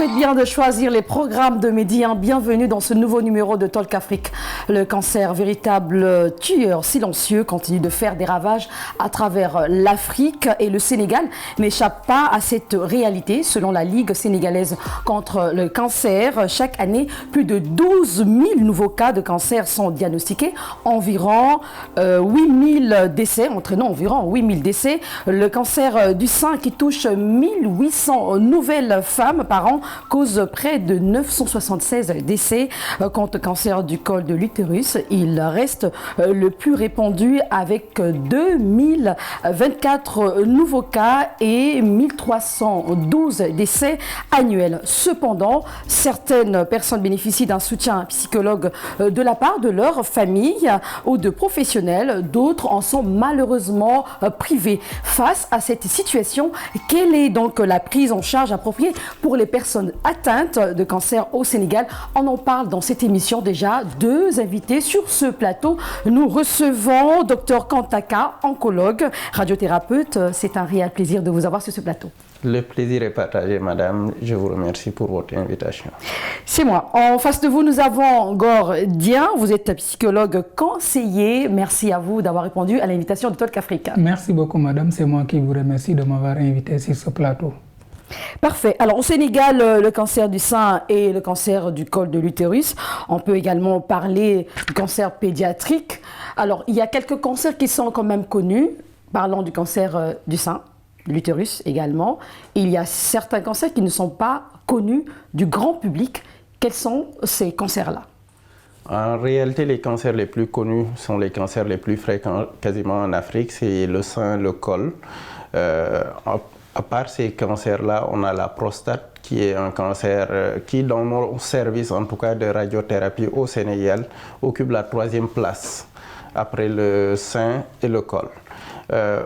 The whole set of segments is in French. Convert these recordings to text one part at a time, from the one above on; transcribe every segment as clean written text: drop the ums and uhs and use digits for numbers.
faites bien de choisir les programmes de Midi 1. Bienvenue dans ce nouveau numéro de Talk Afrique. Le cancer, véritable tueur silencieux, continue de faire des ravages à travers l'Afrique et le Sénégal n'échappe pas à cette réalité. Selon la Ligue sénégalaise contre le cancer, chaque année, plus de 12 000 nouveaux cas de cancer sont diagnostiqués. Environ 8 000 décès, entraînant environ 8 000 décès. Le cancer du sein qui touche 1800 nouvelles femmes par an cause près de 976 décès. Quant au cancer du col de l'utérus, il reste le plus répandu avec 2024 nouveaux cas et 1312 décès annuels. Cependant, certaines personnes bénéficient d'un soutien psychologue de la part de leur famille ou de professionnels. D'autres en sont malheureusement privés. Face à cette situation, quelle est donc la prise en charge appropriée pour les personnes atteintes de cancer au Sénégal? On en parle dans cette émission déjà. Deux invités sur ce plateau. Nous recevons Dr Kantaka, oncologue, radiothérapeute. C'est un réel plaisir de vous avoir sur ce plateau. Le plaisir est partagé, madame. Je vous remercie pour votre invitation. C'est moi. En face de vous, nous avons Ngor Dieng. Vous êtes psychologue conseiller. Merci à vous d'avoir répondu à l'invitation de Talk Afrique. Merci beaucoup, madame. C'est moi qui vous remercie de m'avoir invité sur ce plateau. Parfait. Alors au Sénégal, le cancer du sein et le cancer du col de l'utérus. On peut également parler du cancer pédiatrique. Alors il y a quelques cancers qui sont quand même connus. Parlons du cancer du sein, de l'utérus également. Il y a certains cancers qui ne sont pas connus du grand public. Quels sont ces cancers-là? En réalité, les cancers les plus connus sont les cancers les plus fréquents quasiment en Afrique. C'est le sein, le col. À part ces cancers-là, on a la prostate qui est un cancer qui, dans nos services, en tout cas de radiothérapie au Sénégal, occupe la 3e place après le sein et le col.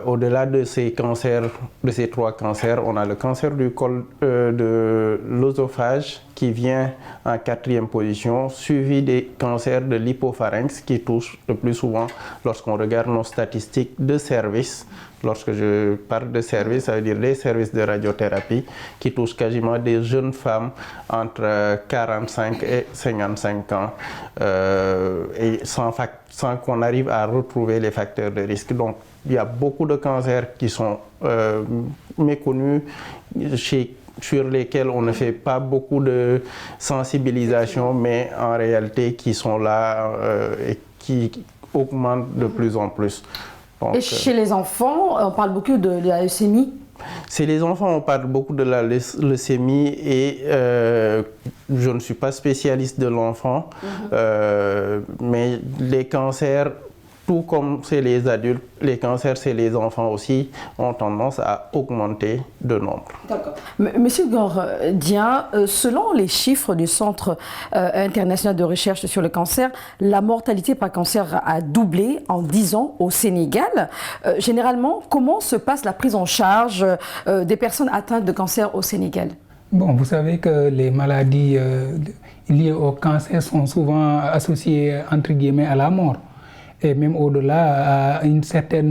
Au-delà de ces cancers, de ces 3 cancers, on a le cancer du col de l'œsophage qui vient en 4e position, suivi des cancers de l'hypopharynx qui touchent le plus souvent lorsqu'on regarde nos statistiques de service. Lorsque je parle de service, ça veut dire les services de radiothérapie qui touchent quasiment des jeunes femmes entre 45 et 55 ans et sans qu'on arrive à retrouver les facteurs de risque. Donc, il y a beaucoup de cancers qui sont méconnus, sur lesquels on ne fait pas beaucoup de sensibilisation, mais en réalité qui sont là et qui augmentent de plus en plus. Donc, et chez les enfants, on parle beaucoup de la leucémie? Chez les enfants, on parle beaucoup de la leucémie et je ne suis pas spécialiste de l'enfant, mais les cancers, tout comme c'est les adultes, les cancers chez les enfants aussi ont tendance à augmenter de nombre. D'accord. Monsieur Ngor Dieng, selon les chiffres du Centre international de recherche sur le cancer, la mortalité par cancer a doublé en 10 ans au Sénégal. Généralement, comment se passe la prise en charge des personnes atteintes de cancer au Sénégal? Bon, vous savez que les maladies liées au cancer sont souvent associées, entre guillemets, à la mort. Et même au-delà, à un certain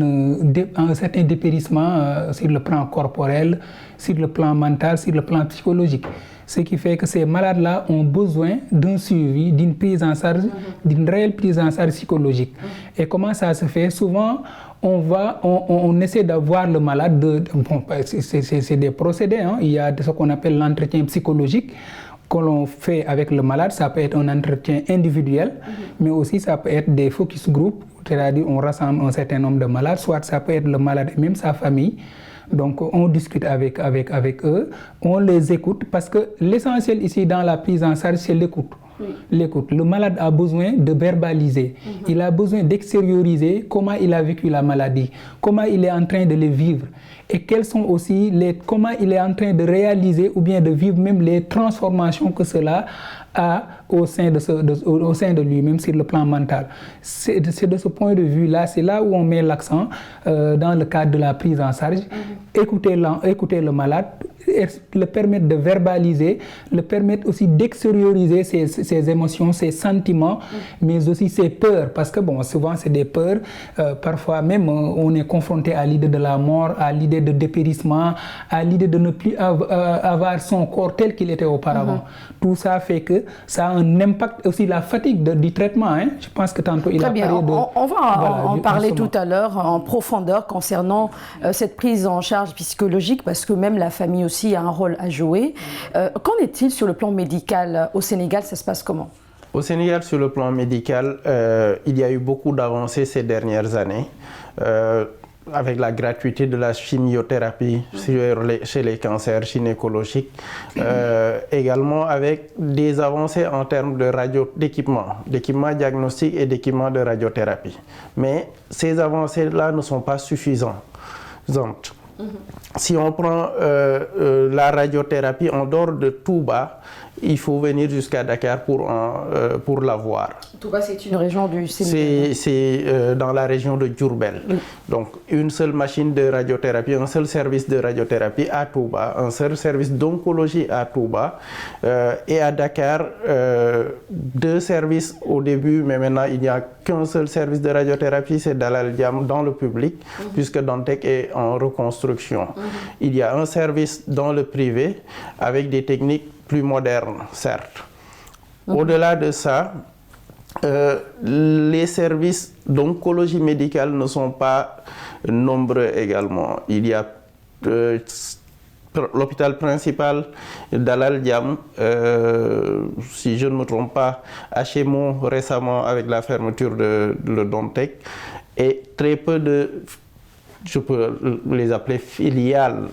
dépérissement sur le plan corporel, sur le plan mental, sur le plan psychologique. Ce qui fait que ces malades-là ont besoin d'un suivi, d'une prise en charge, d'une réelle prise en charge psychologique. Et comment ça se fait? Souvent, on essaie d'avoir le malade, bon, c'est des procédés, hein. Il y a ce qu'on appelle l'entretien psychologique que l'on fait avec le malade. Ça peut être un entretien individuel, mais aussi ça peut être des focus group, c'est-à-dire on rassemble un certain nombre de malades, soit ça peut être le malade et même sa famille. Donc on discute avec eux, on les écoute, parce que l'essentiel ici dans la prise en charge, c'est l'écoute. L'écoute. Le malade a besoin de verbaliser, il a besoin d'extérioriser comment il a vécu la maladie, comment il est en train de le vivre et quelles sont aussi comment il est en train de réaliser ou bien de vivre même les transformations que cela a au sein de lui-même sur le plan mental. C'est de ce point de vue-là, c'est là où on met l'accent dans le cadre de la prise en charge. Écouter le malade, le permettre de verbaliser, le permettre aussi d'extérioriser ses émotions, ses sentiments, mais aussi ses peurs. Parce que bon, souvent c'est des peurs, parfois même on est confronté à l'idée de la mort, à l'idée de dépérissement, à l'idée de ne plus avoir son corps tel qu'il était auparavant. Tout ça fait que ça a un impact aussi, la fatigue du traitement. Hein. Je pense que tantôt il a parlé de... On va en parler tout à l'heure en profondeur concernant cette prise en charge psychologique, parce que même la famille aussi a un rôle à jouer. Qu'en est-il sur le plan médical au Sénégal? Ça se passe comment? Au Sénégal, sur le plan médical, il y a eu beaucoup d'avancées ces dernières années. Avec la gratuité de la chimiothérapie chez les cancers gynécologiques, également avec des avancées en termes d'équipements diagnostiques et d'équipements de radiothérapie. Mais ces avancées-là ne sont pas suffisantes. Si on prend la radiothérapie en dehors de Touba, il faut venir jusqu'à Dakar pour la voir. Touba, c'est une région du Sénégal. C'est dans la région de Diourbel. Oui. Donc, une seule machine de radiothérapie, un seul service de radiothérapie à Touba, un seul service d'oncologie à Touba. Et à Dakar, 2 services au début, mais maintenant, il n'y a qu'un seul service de radiothérapie, c'est Dalal Diam dans le public, puisque Dantec est en reconstruction. Il y a un service dans le privé avec des techniques plus moderne, certes. Au-delà de ça, les services d'oncologie médicale ne sont pas nombreux également. Il y a l'hôpital principal d'Alal Diam, si je ne me trompe pas, à Chémont récemment avec la fermeture de Dantec, et très peu de... je peux les appeler filiales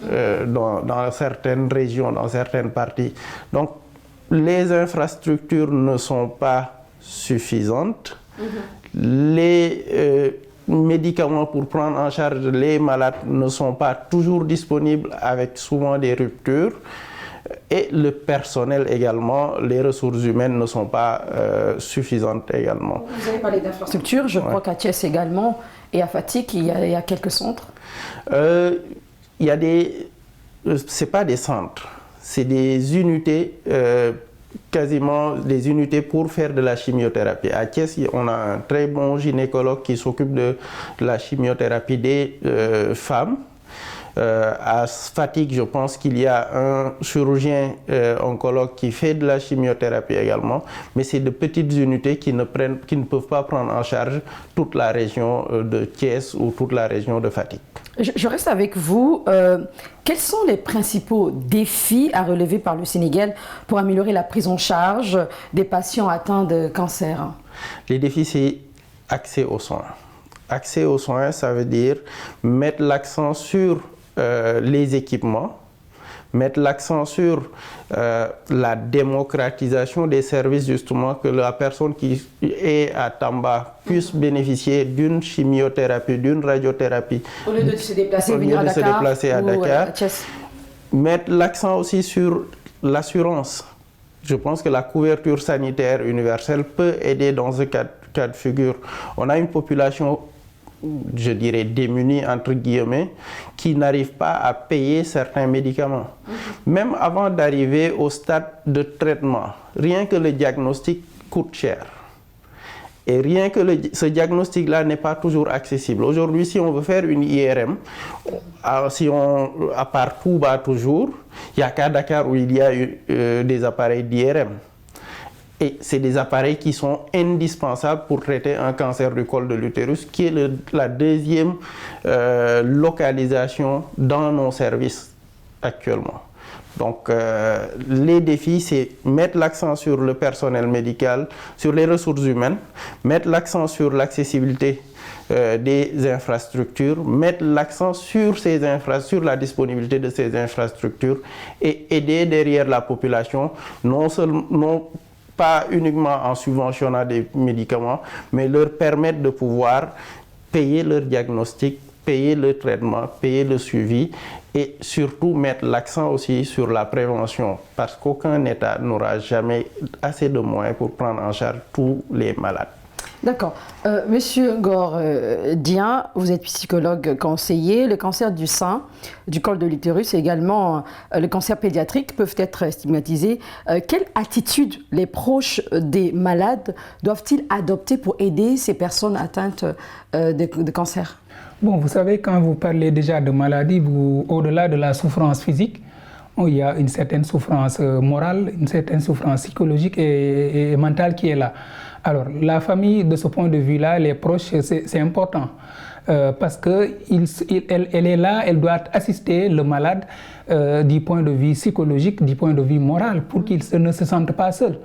dans certaines régions, dans certaines parties. Donc, les infrastructures ne sont pas suffisantes. Les médicaments pour prendre en charge les malades ne sont pas toujours disponibles, avec souvent des ruptures. Et le personnel également, les ressources humaines ne sont pas suffisantes également. Vous avez parlé d'infrastructures, je crois qu'à Thiès également, et à Fatick, il y a quelques centres. Il y a des... c'est pas des centres, c'est des unités, quasiment des unités pour faire de la chimiothérapie. À Thiès, on a un très bon gynécologue qui s'occupe de la chimiothérapie des femmes. À Fatick, je pense qu'il y a un chirurgien oncologue qui fait de la chimiothérapie également, mais c'est de petites unités qui ne peuvent pas prendre en charge toute la région de Thiès ou toute la région de Fatick. Je reste avec vous. Quels sont les principaux défis à relever par le Sénégal pour améliorer la prise en charge des patients atteints de cancer? Les défis, c'est accès aux soins. Accès aux soins, ça veut dire mettre l'accent sur les équipements, mettre l'accent sur la démocratisation des services, justement, que la personne qui est à Tamba puisse bénéficier d'une chimiothérapie, d'une radiothérapie. Au lieu de se déplacer, à Dakar. Mettre l'accent aussi sur l'assurance. Je pense que la couverture sanitaire universelle peut aider dans ce cas de figure. On a une population, je dirais, démunis, entre guillemets, qui n'arrivent pas à payer certains médicaments. Même avant d'arriver au stade de traitement, rien que le diagnostic coûte cher. Et rien que ce diagnostic-là n'est pas toujours accessible. Aujourd'hui, si on veut faire une IRM, à part Touba toujours, il n'y a qu'à Dakar où il y a des appareils d'IRM. Et c'est des appareils qui sont indispensables pour traiter un cancer du col de l'utérus, qui est la deuxième localisation dans nos services actuellement. Donc, les défis, c'est mettre l'accent sur le personnel médical, sur les ressources humaines, mettre l'accent sur l'accessibilité des infrastructures, mettre l'accent sur la disponibilité de ces infrastructures et aider derrière la population, pas uniquement en subventionnant des médicaments, mais leur permettre de pouvoir payer leur diagnostic, payer le traitement, payer le suivi et surtout mettre l'accent aussi sur la prévention, parce qu'aucun État n'aura jamais assez de moyens pour prendre en charge tous les malades. D'accord. Monsieur Ngor Dieng, vous êtes psychologue conseiller. Le cancer du sein, du col de l'utérus et également le cancer pédiatrique peuvent être stigmatisés. Quelle attitude les proches des malades doivent-ils adopter pour aider ces personnes atteintes de cancer? Bon, vous savez, quand vous parlez déjà de maladie, au-delà de la souffrance physique, il y a une certaine souffrance morale, une certaine souffrance psychologique et mentale qui est là. Alors, la famille, de ce point de vue-là, les proches, c'est important. Parce qu'elle est là, elle doit assister le malade du point de vue psychologique, du point de vue moral, pour qu'il ne se sente pas seul.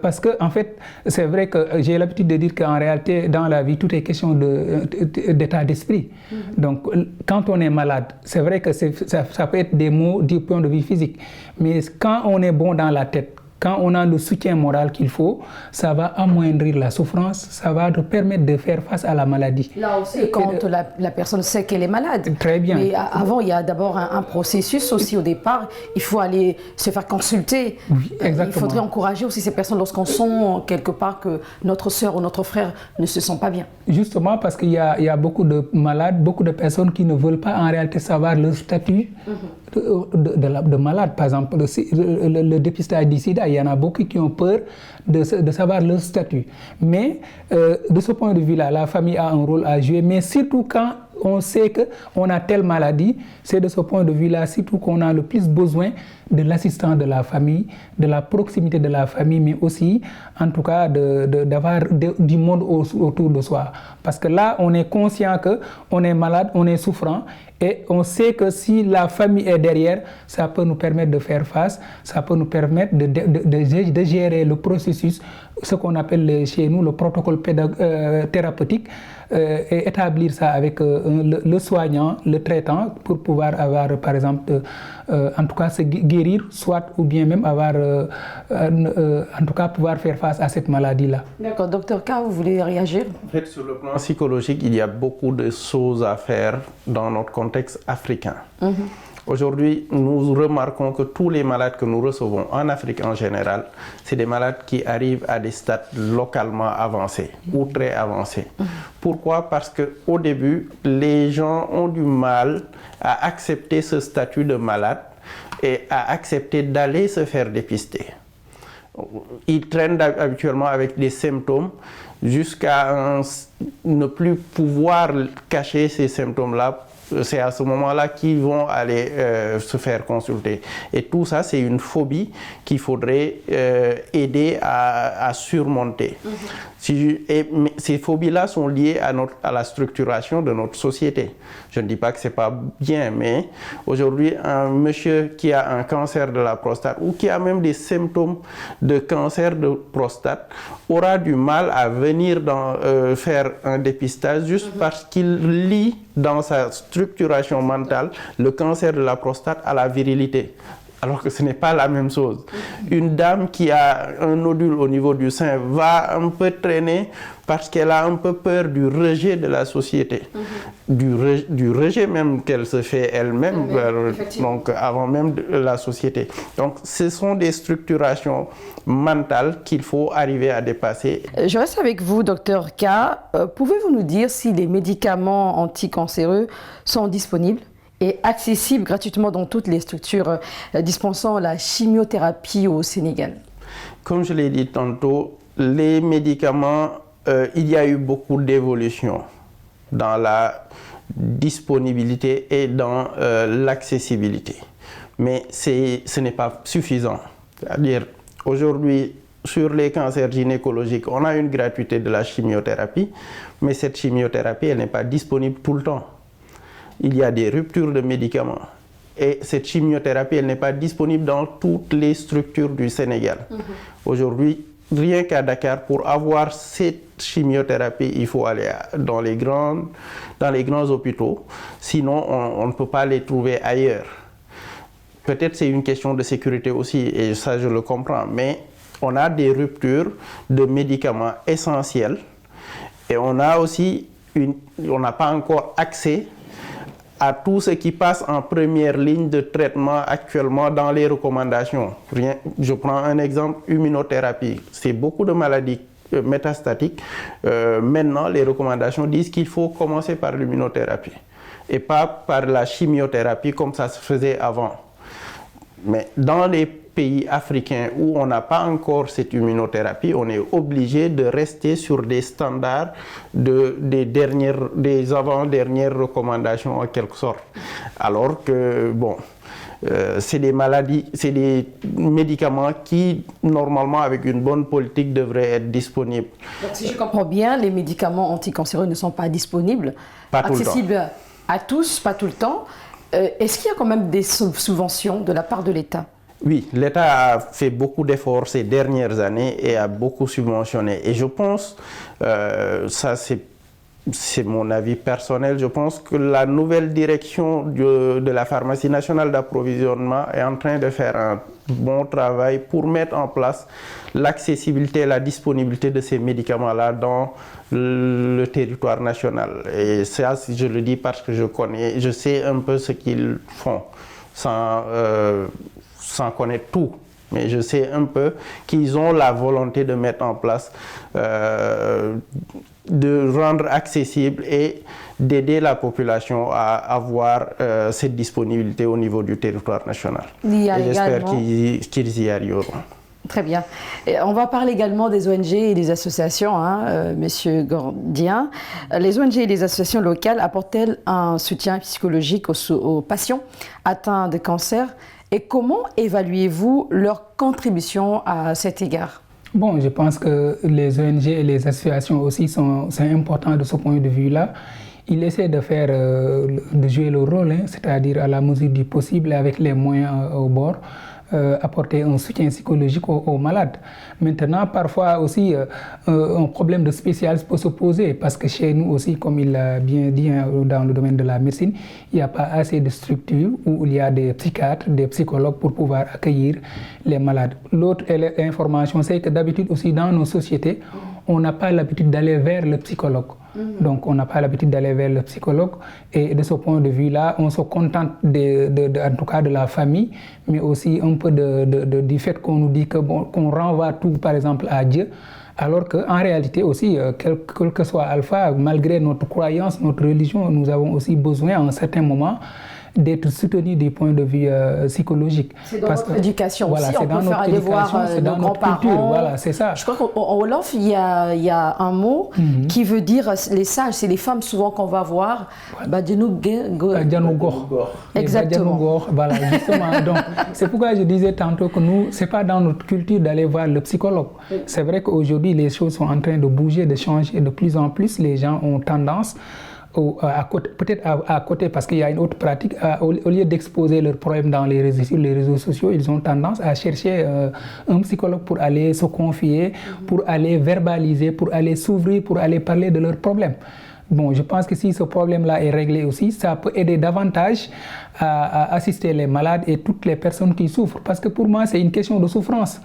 Parce que, en fait, c'est vrai que j'ai l'habitude de dire qu'en réalité, dans la vie, tout est question d'état d'esprit. Donc, quand on est malade, c'est vrai que ça peut être des mots du point de vue physique. Mais quand on est bon dans la tête, quand on a le soutien moral qu'il faut, ça va amoindrir la souffrance, ça va te permettre de faire face à la maladie. Là aussi, quand la personne sait qu'elle est malade. Très bien. Mais avant, il y a d'abord un processus aussi au départ. Il faut aller se faire consulter. Oui, exactement. Il faudrait encourager aussi ces personnes lorsqu'on sent quelque part que notre sœur ou notre frère ne se sent pas bien. Justement parce qu'il y a beaucoup de malades, beaucoup de personnes qui ne veulent pas en réalité savoir leur statut de malade. Par exemple, le dépistage du sida, il y en a beaucoup qui ont peur de savoir leur statut. Mais de ce point de vue-là, la famille a un rôle à jouer, mais surtout quand on sait qu'on a telle maladie, c'est de ce point de vue-là surtout qu'on a le plus besoin de l'assistance de la famille, de la proximité de la famille, mais aussi, en tout cas, d'avoir du monde autour de soi. Parce que là, on est conscient qu'on est malade, on est souffrant, et on sait que si la famille est derrière, ça peut nous permettre de faire face, ça peut nous permettre de gérer le processus, ce qu'on appelle chez nous le protocole thérapeutique, et établir ça avec le soignant, le traitant, pour pouvoir avoir, par exemple, en tout cas se guérir, soit ou bien même avoir, en tout cas pouvoir faire face à cette maladie-là. D'accord. Docteur K, vous voulez réagir? En fait, sur le plan psychologique, il y a beaucoup de choses à faire dans notre contexte africain. Aujourd'hui, nous remarquons que tous les malades que nous recevons en Afrique en général, c'est des malades qui arrivent à des stades localement avancés ou très avancés. Pourquoi? Parce qu'au début, les gens ont du mal à accepter ce statut de malade et à accepter d'aller se faire dépister. Ils traînent habituellement avec des symptômes jusqu'à ne plus pouvoir cacher ces symptômes-là. C'est à ce moment-là qu'ils vont aller se faire consulter. Et tout ça, c'est une phobie qu'il faudrait aider à surmonter. Mais ces phobies-là sont liées à la structuration de notre société. Je ne dis pas que ce n'est pas bien, mais aujourd'hui, un monsieur qui a un cancer de la prostate ou qui a même des symptômes de cancer de prostate aura du mal à venir faire un dépistage juste parce qu'il lie dans sa structuration mentale le cancer de la prostate à la virilité. Alors que ce n'est pas la même chose. Une dame qui a un nodule au niveau du sein va un peu traîner parce qu'elle a un peu peur du rejet de la société, du rejet même qu'elle se fait elle-même, donc avant même de la société. Donc ce sont des structurations mentales qu'il faut arriver à dépasser. Je reste avec vous, docteur K. Pouvez-vous nous dire si les médicaments anticancéreux sont disponibles et accessible gratuitement dans toutes les structures dispensant la chimiothérapie au Sénégal? Comme je l'ai dit tantôt, les médicaments, il y a eu beaucoup d'évolutions dans la disponibilité et dans l'accessibilité. Mais ce n'est pas suffisant. C'est-à-dire, aujourd'hui, sur les cancers gynécologiques, on a une gratuité de la chimiothérapie, mais cette chimiothérapie, elle n'est pas disponible tout le temps. Il y a des ruptures de médicaments. Et cette chimiothérapie, elle n'est pas disponible dans toutes les structures du Sénégal. Aujourd'hui, rien qu'à Dakar, pour avoir cette chimiothérapie, il faut aller dans les grands hôpitaux. Sinon, on ne peut pas les trouver ailleurs. Peut-être c'est une question de sécurité aussi, et ça je le comprends. Mais on a des ruptures de médicaments essentiels. Et on a aussi on n'a pas encore accès à tout ce qui passe en première ligne de traitement actuellement dans les recommandations. Je prends un exemple, immunothérapie. C'est beaucoup de maladies métastatique, maintenant les recommandations disent qu'il faut commencer par l'immunothérapie et pas par la chimiothérapie comme ça se faisait avant. Mais dans les pays africains où on n'a pas encore cette immunothérapie, on est obligé de rester sur des standards des avant-dernières recommandations en quelque sorte. Alors que, bon, c'est des maladies, c'est des médicaments qui, normalement, avec une bonne politique, devraient être disponibles. Donc, si je comprends bien, les médicaments anticancéreux ne sont pas disponibles, accessibles à tous, pas tout le temps. Est-ce qu'il y a quand même des subventions de la part de l'État? Oui, l'État a fait beaucoup d'efforts ces dernières années et a beaucoup subventionné. Et je pense, ça c'est mon avis personnel, je pense que la nouvelle direction de la pharmacie nationale d'approvisionnement est en train de faire un bon travail pour mettre en place l'accessibilité et la disponibilité de ces médicaments-là dans le territoire national. Et ça, je le dis parce que je sais un peu ce qu'ils font, sans connaître tout. Mais je sais un peu qu'ils ont la volonté de mettre en place, de rendre accessible et d'aider la population à avoir cette disponibilité au niveau du territoire national. Et j'espère qu'ils y arriveront. Très bien. Et on va parler également des ONG et des associations, Monsieur Gordien. Les ONG et les associations locales apportent-elles un soutien psychologique aux patients atteints de cancer? Et comment évaluez-vous leur contribution à cet égard? Bon, je pense que les ONG et les associations aussi c'est important de ce point de vue-là. Ils essaient de jouer le rôle, c'est-à-dire à la mesure du possible avec les moyens au bord. Apporter un soutien psychologique aux malades. Maintenant, parfois aussi, un problème de spécialisme peut se poser parce que chez nous aussi, comme il l'a bien dit dans le domaine de la médecine, il n'y a pas assez de structures où il y a des psychiatres, des psychologues pour pouvoir accueillir les malades. L'autre information, c'est que d'habitude aussi dans nos sociétés, on n'a pas l'habitude d'aller vers le psychologue. Donc, on n'a pas l'habitude d'aller vers le psychologue. Et de ce point de vue-là, on se contente en tout cas de la famille, mais aussi un peu du fait qu'on nous dit qu'on renvoie tout, par exemple, à Dieu. Alors qu'en réalité aussi, quel que soit Alpha, malgré notre croyance, notre religion, nous avons aussi besoin à un certain moment d'être soutenus du point de vue psychologique. C'est dans notre éducation aussi, on peut faire aller voir nos grands-parents. Voilà, c'est ça. Je crois qu'en Wolof, il y a un mot qui veut dire les sages, c'est les femmes souvent qu'on va voir. Exactement. Voilà, justement. Donc, c'est pourquoi je disais tantôt que nous, c'est pas dans notre culture d'aller voir le psychologue. C'est vrai qu'aujourd'hui, les choses sont en train de bouger, de changer. De plus en plus, les gens ont tendance peut-être à côté, parce qu'il y a une autre pratique, au lieu d'exposer leurs problèmes sur les réseaux sociaux, ils ont tendance à chercher un psychologue pour aller se confier, pour aller verbaliser, pour aller s'ouvrir, pour aller parler de leurs problèmes. Bon, je pense que si ce problème-là est réglé aussi, ça peut aider davantage à assister les malades et toutes les personnes qui souffrent. Parce que pour moi, c'est une question de souffrance.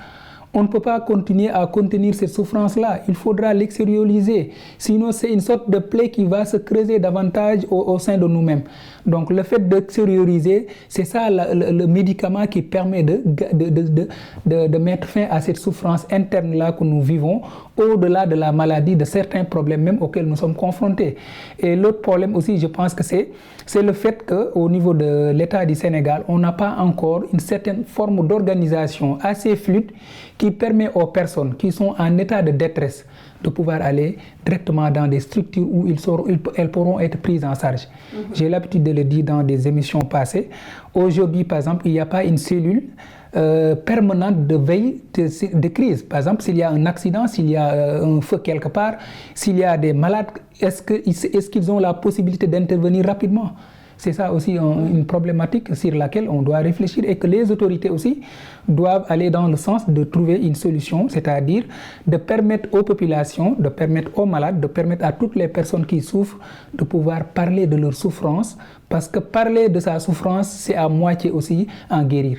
On ne peut pas continuer à contenir cette souffrance-là. Il faudra l'extérioriser. Sinon, c'est une sorte de plaie qui va se creuser davantage au sein de nous-mêmes. Donc, le fait d'extérioriser, c'est ça le médicament qui permet de mettre fin à cette souffrance interne-là que nous vivons, au-delà de la maladie, de certains problèmes même auxquels nous sommes confrontés. Et l'autre problème aussi, je pense que c'est le fait qu'au niveau de l'État du Sénégal, on n'a pas encore une certaine forme d'organisation assez fluide qui permet aux personnes qui sont en état de détresse de pouvoir aller directement dans des structures où elles pourront être prises en charge. J'ai l'habitude de le dire dans des émissions passées. Aujourd'hui, par exemple, il n'y a pas une cellule permanente de veille de crise. Par exemple, s'il y a un accident, s'il y a un feu quelque part, s'il y a des malades, est-ce qu'ils ont la possibilité d'intervenir rapidement? C'est ça aussi une problématique sur laquelle on doit réfléchir et que les autorités aussi doivent aller dans le sens de trouver une solution, c'est-à-dire de permettre aux populations, de permettre aux malades, de permettre à toutes les personnes qui souffrent de pouvoir parler de leur souffrance, parce que parler de sa souffrance, c'est à moitié aussi en guérir.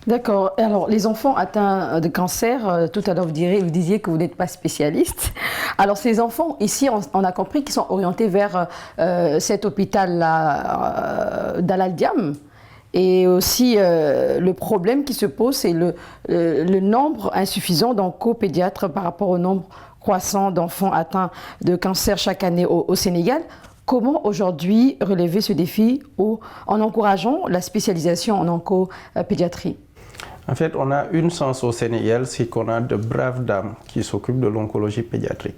D'accord. Alors, les enfants atteints de cancer, tout à l'heure vous disiez que vous n'êtes pas spécialiste. Alors, ces enfants, ici, on a compris qu'ils sont orientés vers cet hôpital-là d'Al Diam. Et aussi, le problème qui se pose, c'est le nombre insuffisant d'oncopédiatres par rapport au nombre croissant d'enfants atteints de cancer chaque année au Sénégal. Comment aujourd'hui relever ce défi en encourageant la spécialisation en oncopédiatrie? En fait, on a une chance au Sénégal, c'est qu'on a de braves dames qui s'occupent de l'oncologie pédiatrique.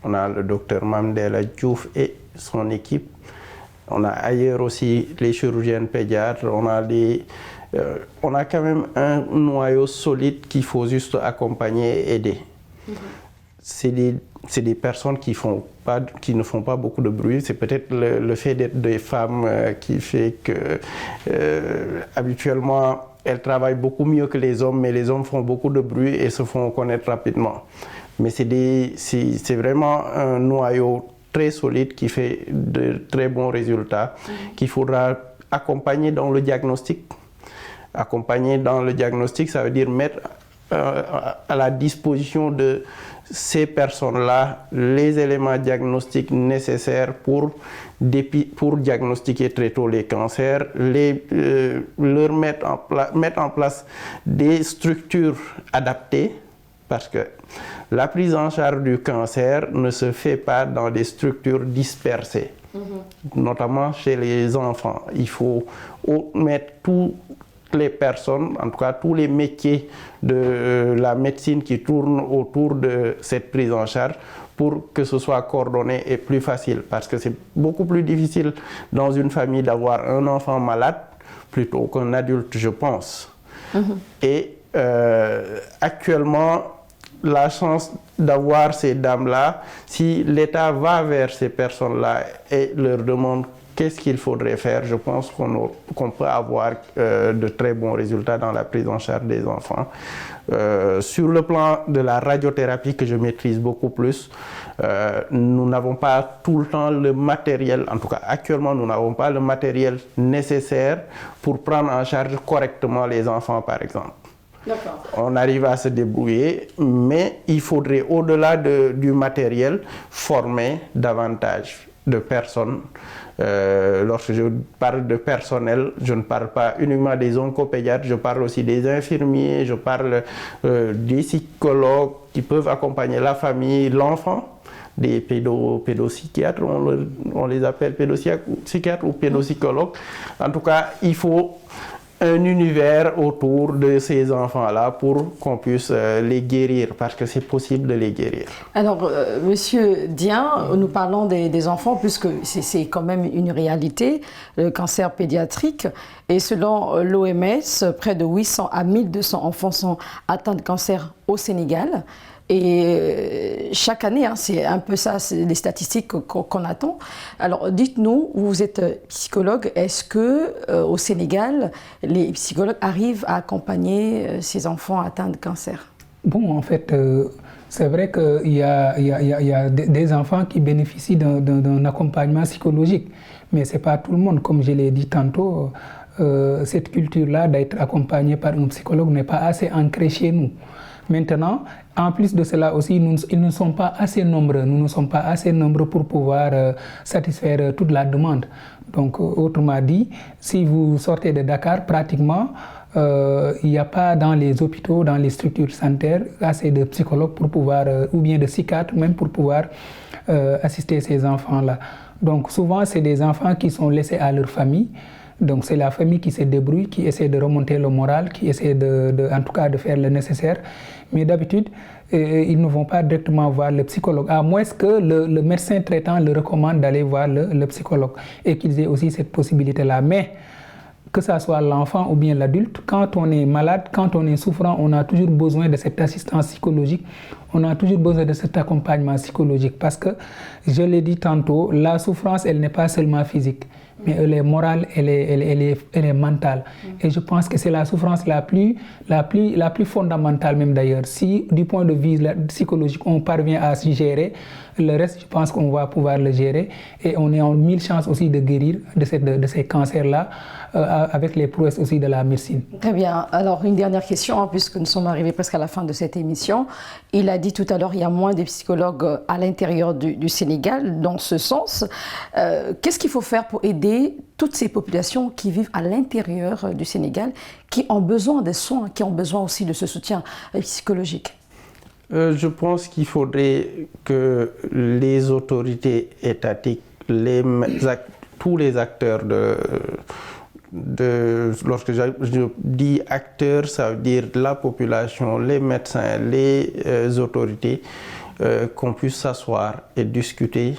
On a le docteur Mamdela Diouf et son équipe. On a ailleurs aussi les chirurgiens pédiatres. On a quand même un noyau solide qu'il faut juste accompagner et aider. C'est des personnes qui ne font pas beaucoup de bruit. C'est peut-être le fait d'être des femmes qui fait que habituellement elles travaillent beaucoup mieux que les hommes, mais les hommes font beaucoup de bruit et se font connaître rapidement. Mais c'est vraiment un noyau très solide qui fait de très bons résultats, qu'il faudra accompagner dans le diagnostic. Accompagner dans le diagnostic, ça veut dire mettre à la disposition de ces personnes-là les éléments diagnostiques nécessaires pour diagnostiquer très tôt les cancers, leur mettre en place des structures adaptées, parce que la prise en charge du cancer ne se fait pas dans des structures dispersées, notamment chez les enfants. Il faut mettre toutes les personnes, en tout cas tous les métiers de la médecine qui tournent autour de cette prise en charge pour que ce soit coordonné et plus facile. Parce que c'est beaucoup plus difficile dans une famille d'avoir un enfant malade plutôt qu'un adulte, je pense. Et actuellement, la chance d'avoir ces dames-là, si l'État va vers ces personnes-là et leur demande qu'est-ce qu'il faudrait faire, je pense qu'on peut avoir de très bons résultats dans la prise en charge des enfants. Sur le plan de la radiothérapie que je maîtrise beaucoup plus, nous n'avons pas tout le temps le matériel, en tout cas actuellement nous n'avons pas le matériel nécessaire pour prendre en charge correctement les enfants par exemple. On arrive à se débrouiller, mais il faudrait au-delà du matériel former davantage de personnes. Lorsque je parle de personnel, je ne parle pas uniquement des oncopédiatres, je parle aussi des infirmiers, je parle des psychologues qui peuvent accompagner la famille, l'enfant, des pédopsychiatres, on les appelle pédopsychiatres ou pédopsychologues. En tout cas, il faut un univers autour de ces enfants-là pour qu'on puisse les guérir, parce que c'est possible de les guérir. Alors, Monsieur Dieng, nous parlons des enfants, puisque c'est quand même une réalité, le cancer pédiatrique. Et selon l'OMS, près de 800 à 1200 enfants sont atteints de cancer au Sénégal. Et chaque année, c'est un peu ça, c'est les statistiques qu'on attend. Alors dites-nous, vous êtes psychologue, est-ce que au Sénégal, les psychologues arrivent à accompagner ces enfants atteints de cancer? Bon, en fait, c'est vrai qu'il y a des enfants qui bénéficient d'un accompagnement psychologique, mais ce n'est pas tout le monde. Comme je l'ai dit tantôt, cette culture-là d'être accompagné par un psychologue n'est pas assez ancrée chez nous. Maintenant, en plus de cela aussi, ils ne sont pas assez nombreux. Nous ne sommes pas assez nombreux pour pouvoir satisfaire toute la demande. Donc, autrement dit, si vous sortez de Dakar, pratiquement, il n'y a pas dans les hôpitaux, dans les structures sanitaires, assez de psychologues pour pouvoir, ou bien de psychiatres même pour pouvoir assister ces enfants-là. Donc, souvent, c'est des enfants qui sont laissés à leur famille. Donc c'est la famille qui se débrouille, qui essaie de remonter le moral, qui essaie en tout cas de faire le nécessaire. Mais d'habitude, ils ne vont pas directement voir le psychologue, à moins que le médecin traitant leur recommande d'aller voir le psychologue et qu'ils aient aussi cette possibilité-là. Mais que ce soit l'enfant ou bien l'adulte, quand on est malade, quand on est souffrant, on a toujours besoin de cette assistance psychologique, on a toujours besoin de cet accompagnement psychologique. Parce que, je l'ai dit tantôt, la souffrance, elle n'est pas seulement physique, mais elle est morale, elle est mentale. Et je pense que c'est la souffrance la plus fondamentale même d'ailleurs. Si du point de vue psychologique, on parvient à se gérer, le reste, je pense qu'on va pouvoir le gérer. Et on est en 1000 chances aussi de guérir de ces cancers-là, avec les prouesses aussi de la médecine. Très bien. Alors, une dernière question, puisque nous sommes arrivés presque à la fin de cette émission. Il a dit tout à l'heure, il y a moins de psychologues à l'intérieur du Sénégal. Dans ce sens, qu'est-ce qu'il faut faire pour aider toutes ces populations qui vivent à l'intérieur du Sénégal, qui ont besoin des soins, qui ont besoin aussi de ce soutien psychologique? Je pense qu'il faudrait que les autorités étatiques, tous les acteurs lorsque je dis acteurs, ça veut dire la population, les médecins, les autorités, qu'on puisse s'asseoir et discuter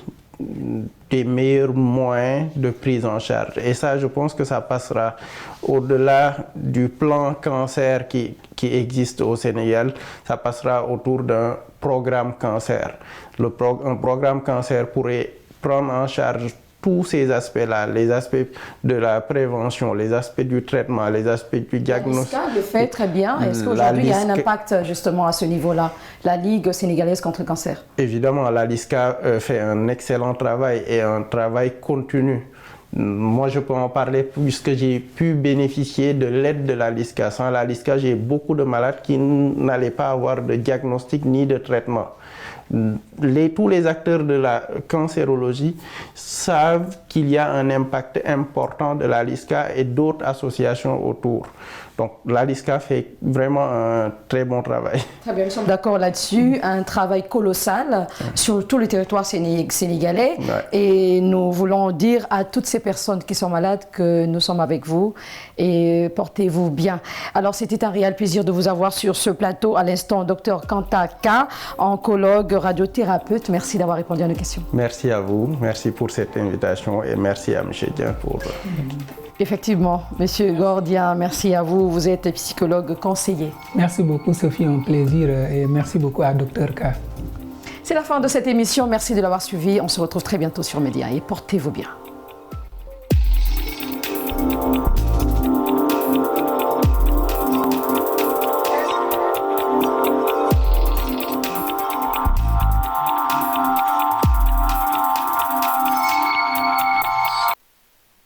des meilleurs moyens de prise en charge. Et ça, je pense que ça passera au-delà du plan cancer qui existe au Sénégal, ça passera autour d'un programme cancer. Un programme cancer pourrait prendre en charge tous ces aspects-là, les aspects de la prévention, les aspects du traitement, les aspects du diagnostic. La LISCA le fait très bien. Est-ce qu'aujourd'hui, il y a un impact justement à ce niveau-là, la Ligue sénégalaise contre le cancer? Évidemment, la LISCA fait un excellent travail et un travail continu. Moi, je peux en parler puisque j'ai pu bénéficier de l'aide de la LISCA. Sans la LISCA, j'ai beaucoup de malades qui n'allaient pas avoir de diagnostic ni de traitement. Tous les acteurs de la cancérologie savent qu'il y a un impact important de la LISCA et d'autres associations autour. Donc la LISCA fait vraiment un très bon travail. Très bien, nous sommes d'accord là-dessus. Un travail colossal sur tout le territoire sénégalais. Ouais. Et nous voulons dire à toutes ces personnes qui sont malades que nous sommes avec vous et portez-vous bien. Alors c'était un réel plaisir de vous avoir sur ce plateau. À l'instant, Dr Kanta Ka, oncologue, radiothérapeute. Merci d'avoir répondu à nos questions. Merci à vous. Merci pour cette invitation et merci à M. Dieng pour... Effectivement, Monsieur Gordien, merci à vous. Vous êtes psychologue conseiller. Merci beaucoup, Sophie, un plaisir et merci beaucoup à Dr K. C'est la fin de cette émission. Merci de l'avoir suivi. On se retrouve très bientôt sur Média et portez-vous bien.